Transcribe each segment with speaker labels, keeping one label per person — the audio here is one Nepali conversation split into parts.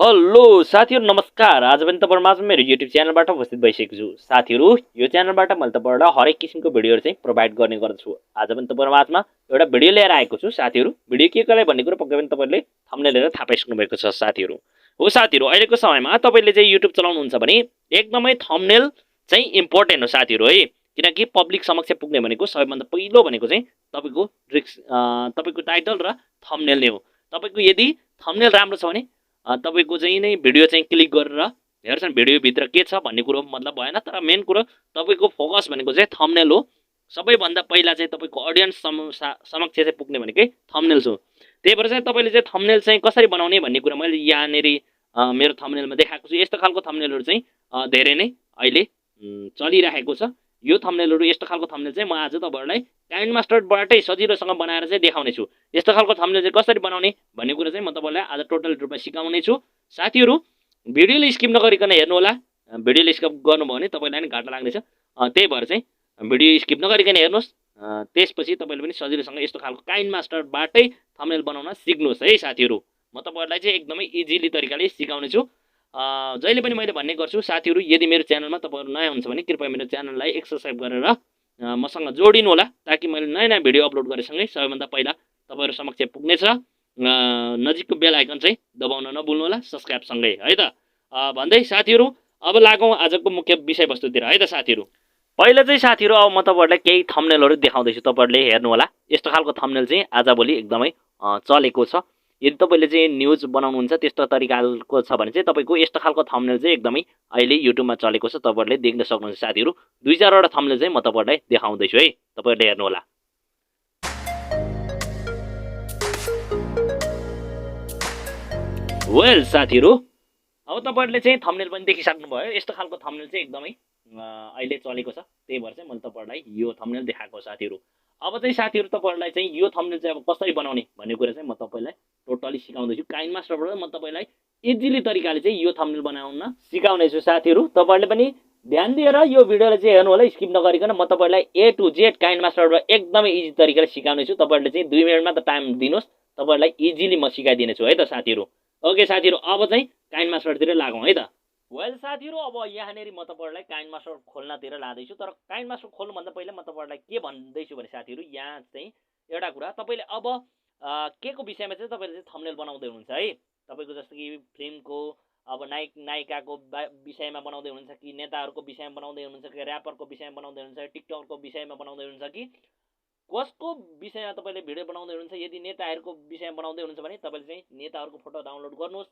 Speaker 1: हेलो साथीहरु नमस्कार। आज पनि तपाईहरु माझमा मेरो YouTube च्यानलबाट उपस्थित भइसकेको छु। साथीहरु यो च्यानलबाट मैले तपाईहरुलाई हरेक किसिमको भिडियोहरु चाहिँ प्रोभाइड गर्ने गर्दछु। आज पनि तपाईहरु माझमा एउटा भिडियो लिएर आएको छु साथीहरु। भिडियो के कसलाई भन्ने कुरा पक्कै पनि तपाईहरुले थम्बनेल हेरेर थाहा पाइसक्नु भएको छ साथीहरु। हो साथीहरु, अहिलेको समयमा तपाईले चाहिँ YouTube चलाउनुहुन्छ भने एकदमै थम्बनेल चाहिँ इम्पोर्टेन्ट हो साथीहरु है। किनकि पब्लिक समक्ष पुग्ने भनेको सबैभन्दा पहिलो भनेको चाहिँ तपाईको टाइटल र थम्बनेल नै हो। तपाईको यदि थम्बनेल राम्रो छ भने तपाईको चाहिँ नै भिडियो चाहिँ क्लिक गरेर हेर्छन् भिडियो भित्र के छ भन्ने कुरो मतलब भएन। तर मेन कुरो तपाईको फोकस भनेको चाहिँ थम्बनेल हो। सबैभन्दा पहिला चाहिँ तपाईको ऑडियन्स समक्ष चाहिँ पुग्ने भनेकै थम्बनेल हो। त्यही भएर चाहिँ तपाईले चाहिँ थम्बनेल चाहिँ कसरी बनाउने भन्ने कुरा मैले यहाँनेरि मेरो थम्बनेलमा देखाएको छु। यस्तो खालको थम्बनेलहरु चाहिँ धेरै नै अहिले चलिरहेको छ। यो थम्बनेलहरु यस्तो खालको थम्बनेल चाहिँ म आज तपाईहरुलाई काइनमास्टरबाटै सजिलोसँग बनाएर चाहिँ देखाउने छु। यस्तो खालको थम्बनेल चाहिँ कसरी बनाउने भन्ने कुरा चाहिँ म तपाईहरुलाई आज टोटल रूपमा सिकाउने छु। साथीहरु भिडियोले स्किप नगरिकन हेर्नु होला। भिडियोले स्किप गर्नुभयो भने तपाईलाई नि घाटा लाग्नेछ। त्यही भएर चाहिँ भिडियो स्किप नगरिकन हेर्नुस्। त्यसपछि तपाईले पनि सजिलोसँग यस्तो खालको काइनमास्टरबाटै थम्बनेल बनाउन सिक्नुस् है साथीहरु। म तपाईहरुलाई चाहिँ एकदमै इजिली तरिकाले सिकाउने छु। जहिले पनि मैले भन्ने गर्छु साथीहरु, यदि मेरो च्यानलमा तपाईहरु नयाँ हुनुहुन्छ भने कृपया मेरो च्यानललाई सब्स्क्राइब गरेर मसँग जोडिनु होला, ताकि मैले नयाँ नयाँ भिडियो अपलोड गरेसँगै सबैभन्दा पहिला तपाईहरु समक्ष पुग्नेछ। नजिकको बेल आइकन चाहिँ दबाउन नभुल्नु होला सब्स्क्राइब सँगै है त। भन्दै साथीहरु अब लागौं आजको मुख्य विषयवस्तुतिर है त साथीहरु। पहिला चाहिँ साथीहरु अब म तपाईहरुलाई केही थम्बनेलहरु देखाउँदै छु। तपाईहरुले हेर्नु होला। यस्तो खालको थम्बनेल चाहिँ आजभोलि एकदमै चलेको छ। यदि तपाईले चाहिँ न्यूज बनाउनुहुन्छ त्यस्तो तरिकाको छ भने चाहिँ तपाईको यस्तो खालको थम्बनेल चाहिँ एकदमै अहिले युट्युबमा चलेको छ। तपाईहरुले देख्न सक्नुहुन्छ साथीहरु। दुई चारवटा थम्बनेल चाहिँ म तपाईहरुलाई देखाउँदै छु है। तपाईहरुले हेर्नु होला। वेल साथीहरु, अब तपाईहरुले चाहिँ थम्बनेल पनि देखिसक्नु भयो। यस्तो खालको थम्बनेल चाहिँ एकदमै अहिले चलेको छ। त्यही भएर चाहिँ मैले तपाईहरुलाई यो थम्बनेल देखाएको साथीहरु। अब चाहिँ साथीहरु तपाईहरुलाई चाहिँ यो थम्बनेल चाहिँ अब कसरी बनाउने भन्ने कुरा चाहिँ म तपाईलाई टोटली सिकाउँदै छु। काइनमास्टरबाट म तपाईलाई इजिली तरिकाले चाहिँ यो थम्बनेल बनाउन सिकाउने छु साथीहरु। तपाईहरुले पनि ध्यान दिएर यो भिडियोलाई चाहिँ हेर्नु होला स्किप नगरिकन। म तपाईहरुलाई ए टु जेड काइनमास्टरबाट एकदमै इजी तरिकाले सिकाउने छु। तपाईहरुले चाहिँ 2 मिनेटमा त टाइम दिनुस्। तपाईहरुलाई इजिली म सिकाइदिने छु है त साथीहरु। ओके साथीहरु, अब चाहिँ काइनमास्टरतिर लागौं है त। वेल साथीहरु, अब यहाँनेरि म तपाईहरुलाई काइनमास्टर खोल्नतिर लादैछु। तर काइनमास्टर खोल्नुभन्दा पहिला म तपाईहरुलाई के भन्दैछु भने साथीहरु, यहाँ चाहिँ एउटा कुरा तपाईले अब के को विषयमा चाहिँ तपाईले चाहिँ थम्बनेल बनाउँदै हुनुहुन्छ है। तपाईको जस्तो कि फिल्मको अब नायक नायिकाको विषयमा बनाउँदै हुनुहुन्छ कि नेताहरुको विषयमा बनाउँदै हुनुहुन्छ कि र्यापरको विषयमा बनाउँदै हुनुहुन्छ, टिकटकरको विषयमा बनाउँदै हुनुहुन्छ कि कसको विषयमा तपाईले भिडियो बनाउँदै हुनुहुन्छ। यदि नेताहरुको विषयमा बनाउँदै हुनुहुन्छ भने तपाईले चाहिँ नेताहरुको फोटो डाउनलोड गर्नुस्।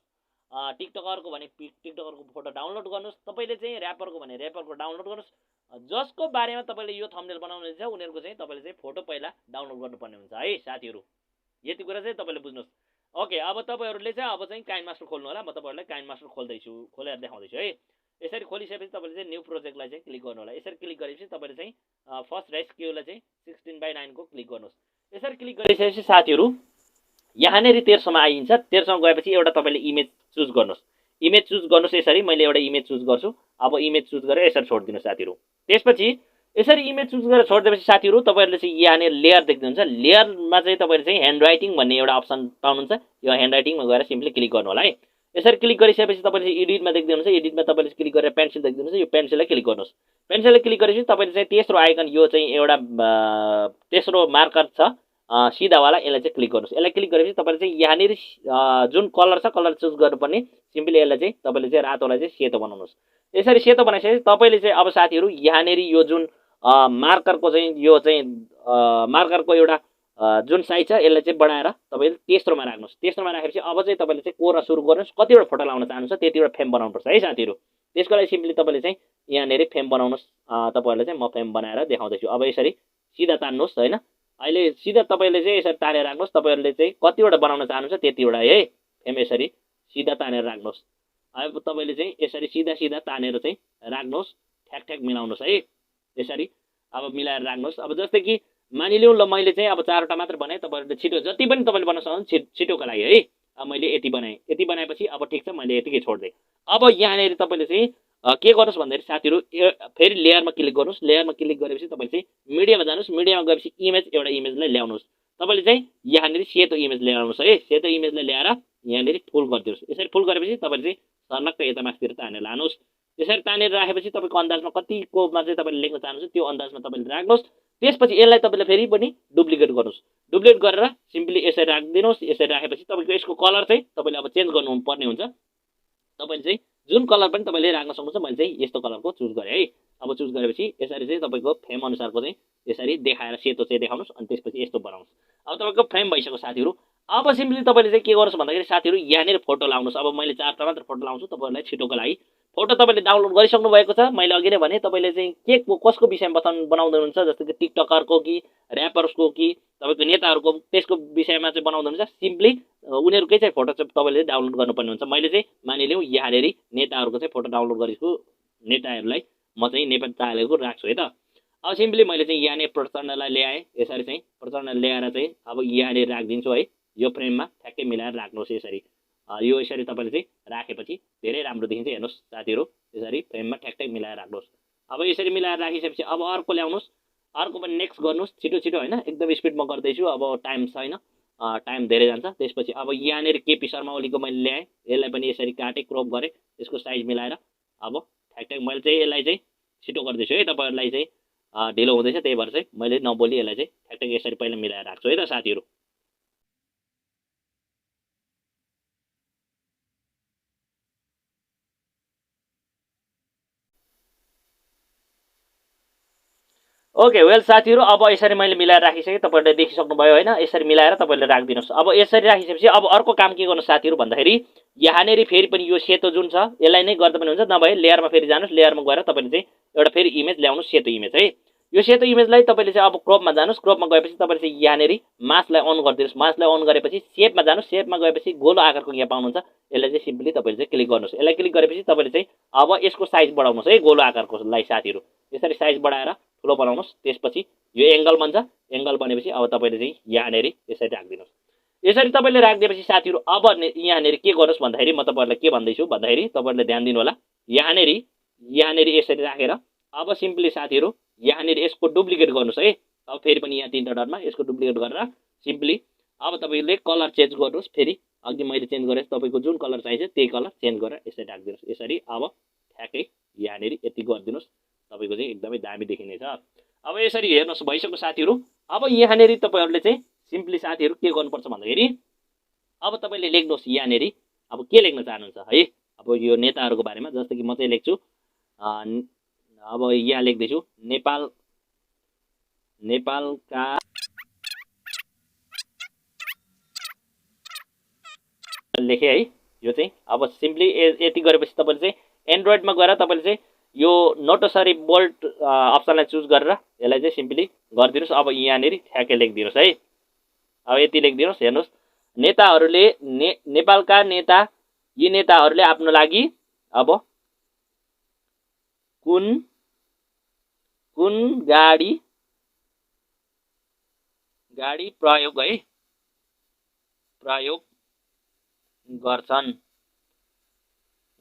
Speaker 1: टिकटकरको भने टिकटकरको फोटो डाउनलोड गर्नुस्। तपाईले चाहिँ र्यापरको भने र्यापरको डाउनलोड गर्नुस्। जसको बारेमा तपाईले यो थम्बनेल बनाउनुहुन्छ उनीहरुको चाहिँ तपाईले चाहिँ फोटो पहिला डाउनलोड गर्नुपर्ने हुन्छ है साथीहरु। यति कुरा चाहिँ तपाईले बुझ्नुस्। ओके, अब तपाईहरुले चाहिँ अब चाहिँ काइनमास्टर खोल्नु होला। म तपाईहरुलाई काइनमास्टर खोल्दैछु, खोलेर देखाउँदैछु है। यसरी खोलिसकेपछि तपाईले चाहिँ न्यू प्रोजेक्टलाई चाहिँ क्लिक गर्नु होला। यसरी क्लिक गरेपछि तपाईले चाहिँ फर्स्ट रेस्क्युलाई चाहिँ 16:9 को क्लिक गर्नुस्। यसरी क्लिक गरिसकेपछि साथीहरु यहाँनेरि तेर्सोमा आइन्छ। तेर्सोमा गएपछि एउटा तपाईले इमेज चुज गर्नुस्। इमेज चुज गर्नुस्। यसरी मैले एउटा इमेज चुज गर्छु। अब इमेज चुज गरेर यसरी छोड्दिनु साथीहरु। त्यसपछि यसरी इमेज चुज गरेर छोड्दिएपछि साथीहरु तपाईहरुले चाहिँ यहाँ लेयर देख्नुहुन्छ। लेयरमा चाहिँ तपाईले चाहिँ ह्यान्ड राइटिङ भन्ने एउटा अप्सन पाउनुहुन्छ। यो ह्यान्ड राइटिङमा गएर सिम्पली क्लिक गर्नु होला है। यसरी क्लिक गरिसकेपछि तपाईले चाहिँ एडिटमा देख्नुहुन्छ। एडिटमा तपाईले क्लिक गरेर पेन्सिल देख्नुहुन्छ। यो पेन्सिललाई क्लिक गर्नुस्। पेन्सिललाई क्लिक गरेपछि तपाईले चाहिँ तेस्रो आइकन यो चाहिँ एउटा तेस्रो मार्कर छ सिधावाला, यसलाई चाहिँ क्लिक गर्नुस्। यसलाई क्लिक गरेपछि तपाईले चाहिँ यहाँनेरि जुन कलर छ कलर चुज गर्नुपर्ने। सिम्पली यसलाई चाहिँ तपाईले चाहिँ रातोलाई चाहिँ सेतो बनाउनुस्। यसरी सेतो बनाइसकेपछि तपाईले चाहिँ अब साथीहरु यहाँनेरि यो जुन मार्करको चाहिँ यो चाहिँ मार्करको एउटा जुन साइज छ यसलाई चाहिँ बढाएर तपाईले तेस्रोमा राख्नुस्। तेस्रोमा राखेपछि अब चाहिँ तपाईले चाहिँ कोर्न सुरु गर्नुस्। कतिवटा फोटो लाउन चाहनुहुन्छ त्यतिवटा फ्रेम बनाउनुपर्छ है साथीहरु। त्यसको लागि सिम्पली तपाईले चाहिँ यहाँनेरि फ्रेम बनाउनुस्। तपाईहरुले चाहिँ म फ्रेम बनाएर देखाउँदै छु। अब यसरी सिधा तान्नुस् हैन। अहिले सिधा तपाईले चाहिँ यसरी तानेर राख्नुस्। तपाईहरुले चाहिँ कतिवटा बनाउन चाहनुहुन्छ त्यतिवटा है फ्रेम यसरी सिधा तानेर राख्नुस्। अब तपाईले चाहिँ यसरी सिधा सिधा तानेर चाहिँ राख्नुस्। ठ्याक ठ्याक मिलाउनुस् है। यसरी अब मिलाएर राख्नुस्। अब जस्तै कि मानिलिउँ ल मैले चाहिँ अब 4वटा मात्र बनाए। तपाईहरुले छिटो जति पनि तपाईले बनाउन सक्नुहुन्छ छिटोको लागि है। अब मैले यति बनाए। यति बनाएपछि अब ठिक छ मैले यतिकै छोड्दै। अब यहाँनेरि तपाईले चाहिँ के गर्नुस् भन्दाखेरि साथीहरु फेरि लेयरमा क्लिक गर्नुस्। लेयरमा क्लिक गरेपछि तपाईले चाहिँ मिडियामा जानुस्। मिडियामा गएपछि इमेज एउटा इमेजलाई ल्याउनुस्। तपाईँले चाहिँ यहाँनिर सेतो इमेज ल्याएर आउनुहोस् है। सेतो इमेजलाई ल्याएर यहाँनिर फुल गरिदिनुहोस्। यसरी फुल गरेपछि तपाईँले चाहिँ सर्लक्क यता माथितिर तानेर लानुहोस्। यसरी तानेर राखेपछि तपाईँको अन्दाजमा कतिकोमा चाहिँ तपाईँले लेख्न चाहनुहुन्छ त्यो अन्दाजमा तपाईँले राख्नुहोस्। त्यसपछि यसलाई तपाईँले फेरि पनि डुप्लिकेट गर्नुहोस्। डुप्लिकेट गरेर सिम्पली यसरी राखिदिनुहोस्। यसरी राखेपछि तपाईँको यसको कलर चाहिँ तपाईँले अब चेन्ज गर्नुपर्ने हुन्छ। तपाईँले चाहिँ जुन कलर पनि तपाईँले राख्न सक्नुहुन्छ। मैले चाहिँ यस्तो कलरको चुज गरेँ है। अब चुज गरेपछि यसरी चाहिँ तपाईँको फ्रेम अनुसारको चाहिँ यसरी देखाएर सेतो चाहिँ देखाउनुहोस् अनि त्यसपछि यस्तो बनाउनुहोस्। अब तपाईँको फ्रेम भइसक्यो साथीहरू। अब सिम्पली तपाईँले चाहिँ के गर्नुहोस् भन्दाखेरि साथीहरू यहाँनिर फोटो लाउनुहोस्। अब मैले 4टा मात्र फोटो लाउँछु तपाईँहरूलाई छिटोको लागि। फोटो तपाईँले डाउनलोड गरिसक्नु भएको छ। मैले अघि नै भने तपाईँले चाहिँ के कसको विषयमा बनाउँदै हुनुहुन्छ, जस्तो कि टिकटकरको कि ऱ्यापर्सको कि तपाईँको नेताहरूको त्यसको विषयमा चाहिँ बनाउँदै हुनुहुन्छ। सिम्पली उनीहरूकै चाहिँ फोटो चाहिँ तपाईँले डाउनलोड गर्नुपर्ने हुन्छ। मैले चाहिँ मानिलिउँ यहाँनिर नेताहरूको चाहिँ फोटो डाउनलोड गरेको नेताहरूलाई म चाहिँ नेपाली तालेको राख्छु है त। अब सिम्पली मैले चाहिँ यहाँनिर प्रचण्डलाई ल्याएँ। यसरी चाहिँ प्रचण्ड ल्याएर चाहिँ अब यहाँनिर राखिदिन्छु है। यो फ्रेममा ठ्याक्कै मिलाएर राख्नुहोस्। यसरी यो यसरी तपाईँले चाहिँ राखेपछि धेरै राम्रो देखिन्छ। हेर्नुहोस् साथीहरू, यसरी फ्रेममा ठ्याक्कै मिलाएर राख्नुहोस्। अब यसरी मिलाएर राखिसकेपछि अब अर्को ल्याउनुहोस्। अर्को पनि नेक्स्ट गर्नुहोस् छिटो छिटो होइन, एकदम स्पिडमा गर्दैछु। अब टाइम छैन, टाइम धेरै जान्छ। त्यसपछि अब यहाँनिर केपी शर्मा ओलीको मैले ल्याएँ। यसलाई पनि यसरी काटेँ, क्रप गरेँ, यसको साइज मिलाएर। अब ठ्याक्कै मैले चाहिँ यसलाई चाहिँ छिटो गर्दैछु है। तपाईँहरूलाई चाहिँ ढिलो हुँदैछ, त्यही भएर चाहिँ मैले नबोली यसलाई चाहिँ ठ्याक्कै यसरी पहिला मिलाएर राख्छु है त साथीहरू। ओके वेल साथीहरू, अब यसरी मैले मिलाएर राखिसकेँ। तपाईँहरूले देखिसक्नुभयो होइन। यसरी मिलाएर तपाईँले राखिदिनुहोस्। अब यसरी राखिसकेपछि अब अर्को काम के गर्नु साथीहरू भन्दाखेरि यहाँनिर फेरि पनि यो सेतो जुन छ यसलाई नै गर्दा पनि हुन्छ। नभए लेयरमा फेरि जानुहोस्। लेयरमा गएर तपाईँले चाहिँ एउटा फेरि इमेज ल्याउनुहोस्, सेतो इमेज है। यो सेतो इमेजलाई तपाईँले चाहिँ अब क्रपमा जानुहोस्। क्रपमा गएपछि तपाईँले चाहिँ यहाँनिर मासलाई अन गरिदिनुहोस्। मासलाई अन गरेपछि सेपमा जानुहोस्। सेपमा गएपछि गोलो आकारको यहाँ पाउनुहुन्छ। यसलाई चाहिँ सिम्पली तपाईँले चाहिँ क्लिक गर्नुहोस्। यसलाई क्लिक गरेपछि तपाईँले चाहिँ अब यसको साइज बढाउनुहोस् है, गोलो आकारकोलाई साथीहरू। यसरी साइज बढाएर ठुलो बनाउनुहोस्। त्यसपछि यो एङ्गल बन्छ। एङ्गल बनेपछि अब तपाईँले चाहिँ यहाँनिर यसरी राखिदिनुहोस्। यसरी तपाईँले राखिदिएपछि साथीहरू अब यहाँनिर के गर्नुहोस् भन्दाखेरि म तपाईँहरूलाई के भन्दैछु भन्दाखेरि तपाईँहरूले ध्यान दिनु होला। यहाँनिर यसरी राखेर अब सिम्पली साथीहरू यहाँनिर यसको डुप्लिकेट गर्नुहोस् है। अब फेरि पनि यहाँ 3टा डटमा यसको डुप्लिकेट गरेर सिम्पली अब तपाईँले कलर चेन्ज गर्नुहोस्। फेरि अघि मैले चेन्ज गरेँ, तपाईँको जुन कलर चाहिन्छ त्यही कलर चेन्ज गरेर यसरी राखिदिनुहोस्। यसरी अब ठ्याक्कै यहाँनिर यति गरिदिनुहोस्। तपाईँको चाहिँ एकदमै दामी देखिनेछ। अब यसरी हेर्नुहोस् भइसक्यो साथीहरू। अब यहाँनिर तपाईँहरूले चाहिँ सिम्पली साथीहरू के गर्नुपर्छ भन्दाखेरि अब तपाईँले लेख्नुहोस् यहाँनिर अब के लेख्न चाहनुहुन्छ है। अब यो नेताहरूको बारेमा जस्तो कि म चाहिँ लेख्छु अब यहाँ लेख्दैछु नेपालका लेखेँ है। यो चाहिँ अब सिम्पली यति गरेपछि तपाईँले चाहिँ एन्ड्रोइडमा गएर तपाईँले चाहिँ यो नोटोसरी बोल्ट अप्सनलाई चुज गरेर यसलाई चाहिँ सिम्पली गरिदिनुहोस्। अब यहाँनिर ठ्याक्कै लेखिदिनुहोस् है। अब यति लेखिदिनुहोस्। हेर्नुहोस् नेताहरूले नेपालका नेता, यी नेताहरूले आफ्नो लागि अब कुन गाडी प्रयोग है प्रयोग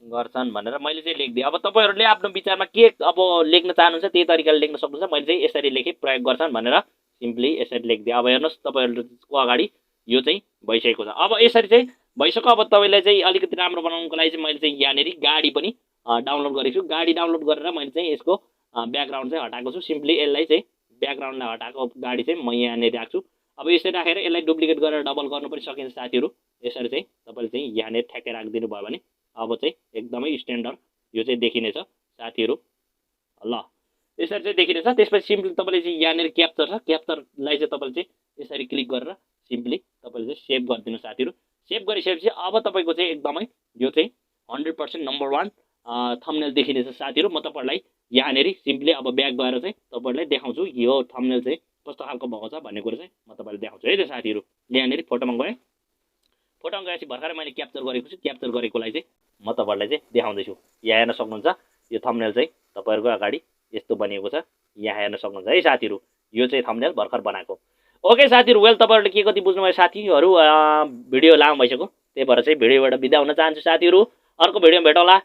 Speaker 1: गर्छन् भनेर मैले चाहिँ लेखिदिएँ। अब तपाईँहरूले आफ्नो विचारमा के अब लेख्न चाहनुहुन्छ त्यही तरिकाले लेख्न सक्नुहुन्छ। मैले चाहिँ यसरी लेखेँ प्रयोग गर्छन् भनेर सिम्पली यसरी लेखिदिएँ। अब हेर्नुहोस् तपाईँहरूको अगाडि यो चाहिँ भइसकेको छ। अब यसरी चाहिँ भइसक्यो। अब तपाईँलाई चाहिँ अलिकति राम्रो बनाउनुको लागि चाहिँ मैले चाहिँ यहाँनिर गाडी पनि डाउनलोड गरेको छु। गाडी डाउनलोड गरेर मैले चाहिँ यसको ब्याकग्राउन्ड चाहिँ हटाएको छु। सिम्पली यसलाई चाहिँ ब्याकग्राउन्डलाई हटाएको गाडी चाहिँ म यहाँनिर राख्छु। अब यसरी राखेर यसलाई डुप्लिकेट गरेर डबल गर्नु पनि सकिन्छ साथीहरू। यसरी चाहिँ तपाईँले चाहिँ यहाँनिर ठ्याक्कै राखिदिनु भयो भने अब चाहिँ एकदमै स्ट्यान्डर्ड यो चाहिँ देखिनेछ साथीहरू। ल यसरी चाहिँ देखिनेछ। त्यसपछि सिम्पली तपाईँले चाहिँ यहाँनिर क्याप्चर छ, क्याप्चरलाई चाहिँ तपाईँले चाहिँ यसरी क्लिक गरेर सिम्पली तपाईँले चाहिँ सेभ गरिदिनु साथीहरू। सेभ गरिसकेपछि अब तपाईँको चाहिँ एकदमै यो चाहिँ 100% नम्बर 1 थम्बनेल देखिनेछ साथीहरू। म तपाईँहरूलाई यहाँनिर सिम्पली अब ब्याक गएर चाहिँ तपाईँहरूलाई देखाउँछु यो थम्बनेल चाहिँ कस्तो खालको भएको छ भन्ने कुरो चाहिँ म तपाईँलाई देखाउँछु है त साथीहरू। यहाँनिर फोटोमा गएँ। फोटोमा गएपछि भर्खर मैले क्याप्चर गरेको छु। क्याप्चर गरेकोलाई चाहिँ म तपाईँहरूलाई चाहिँ देखाउँदैछु। यहाँ हेर्न सक्नुहुन्छ यो थम्बनेल चाहिँ तपाईँहरूको अगाडि यस्तो बनिएको छ। यहाँ हेर्न सक्नुहुन्छ है साथीहरू। यो चाहिँ थम्बनेल भर्खर बनाएको। ओके साथीहरू, वेल तपाईँहरूले के कति बुझ्नुभयो साथीहरू। भिडियो लामो भइसक्यो, त्यही भएर चाहिँ भिडियोबाट बिदा हुन चाहन्छु साथीहरू। अर्को भिडियोमा भेटौँला।